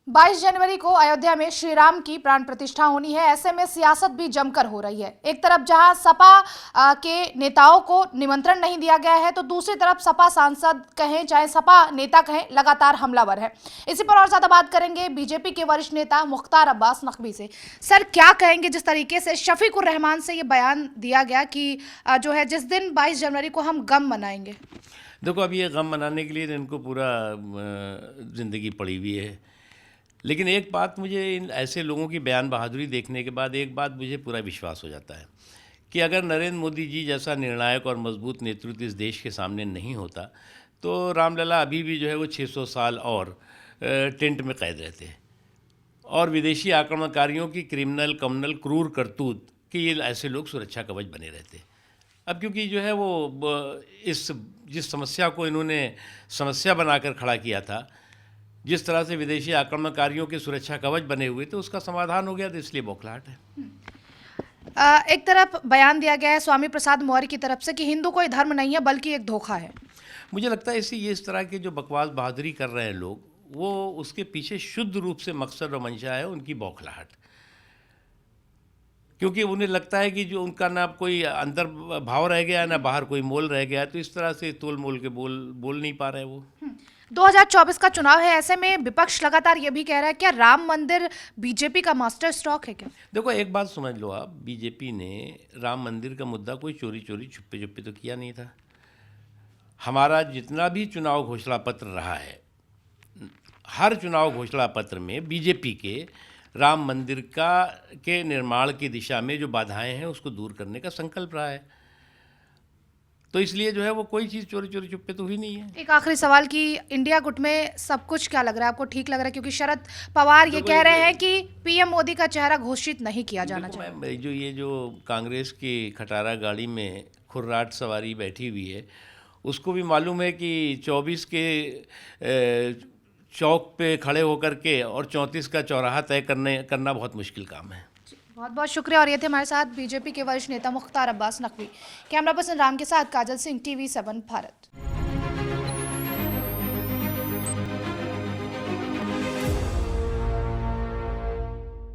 22 जनवरी को अयोध्या में श्री राम की प्राण प्रतिष्ठा होनी है। ऐसे में सियासत भी जमकर हो रही है। एक तरफ जहां सपा के नेताओं को निमंत्रण नहीं दिया गया है, तो दूसरी तरफ सपा सांसद कहें चाहे सपा नेता कहें, लगातार हमलावर है। इसी पर और ज्यादा बात करेंगे बीजेपी के वरिष्ठ नेता मुख्तार अब्बास नकवी से। सर, क्या कहेंगे जिस तरीके से शफीकुर रहमान से ये बयान दिया गया कि जो है जिस दिन 22 जनवरी को हम गम मनाएंगे। देखो, अब ये गम मनाने के लिए इनको पूरा ज़िंदगी पड़ी हुई है। लेकिन एक बात, मुझे इन ऐसे लोगों की बयान बहादुरी देखने के बाद एक बात मुझे पूरा विश्वास हो जाता है कि अगर नरेंद्र मोदी जी जैसा निर्णायक और मजबूत नेतृत्व इस देश के सामने नहीं होता तो रामलला अभी भी जो है वो 600 साल और टेंट में कैद रहते हैं और विदेशी आक्रमणकारियों की क्रिमिनल कम्युनल क्रूर करतूत कि ये ऐसे लोग सुरक्षा कवच बने रहते। अब क्योंकि जो है वो इस जिस समस्या को इन्होंने समस्या बनाकर खड़ा किया था, जिस तरह से विदेशी आक्रमणकारियों के सुरक्षा कवच बने हुए थे, उसका समाधान हो गया, तो इसलिए बौखलाहट है। एक तरफ बयान दिया गया है स्वामी प्रसाद मौर्य की तरफ से कि हिंदू कोई धर्म नहीं है बल्कि एक धोखा है। मुझे लगता है इस तरह के जो बकवास बहादुरी कर रहे हैं लोग, वो उसके पीछे शुद्ध रूप से मकसद और मंशा है उनकी बौखलाहट। क्योंककि उन्हें लगता है कि जो उनका ना कोई अंदर भाव रह गया ना बाहर कोई मोल रह गया, तो इस तरह से तोल मोल के बोल नहीं पा रहे वो। 2024 का चुनाव है, ऐसे में विपक्ष लगातार ये भी कह रहा है क्या राम मंदिर बीजेपी का मास्टर स्ट्रोक है क्या? देखो, एक बात समझ लो आप, बीजेपी ने राम मंदिर का मुद्दा कोई चोरी चोरी छुपे छुपे तो किया नहीं था। हमारा जितना भी चुनाव घोषणा पत्र रहा है, हर चुनाव घोषणा पत्र में बीजेपी के राम मंदिर के निर्माण की दिशा में जो बाधाएं हैं उसको दूर करने का संकल्प रहा है। तो इसलिए जो है वो कोई चीज़ चोरी चोरी चुप्पे तो हुई नहीं है। एक आखिरी सवाल कि इंडिया गुट में सब कुछ क्या लग रहा है आपको, ठीक लग रहा है? क्योंकि शरद पवार ये कह रहे हैं कि पीएम मोदी का चेहरा घोषित नहीं किया जाना चाहिए। जो कांग्रेस की खटारा गाड़ी में खुर्राट सवारी बैठी हुई है, उसको भी मालूम है कि 24 के चौक पे खड़े होकर के और 34 का चौराहा तय करना बहुत मुश्किल काम है। बहुत बहुत शुक्रिया। और ये थे हमारे साथ बीजेपी के वरिष्ठ नेता मुख्तार अब्बास नकवी। कैमरा पर्सन राम के साथ काजल सिंह, TV7 भारत।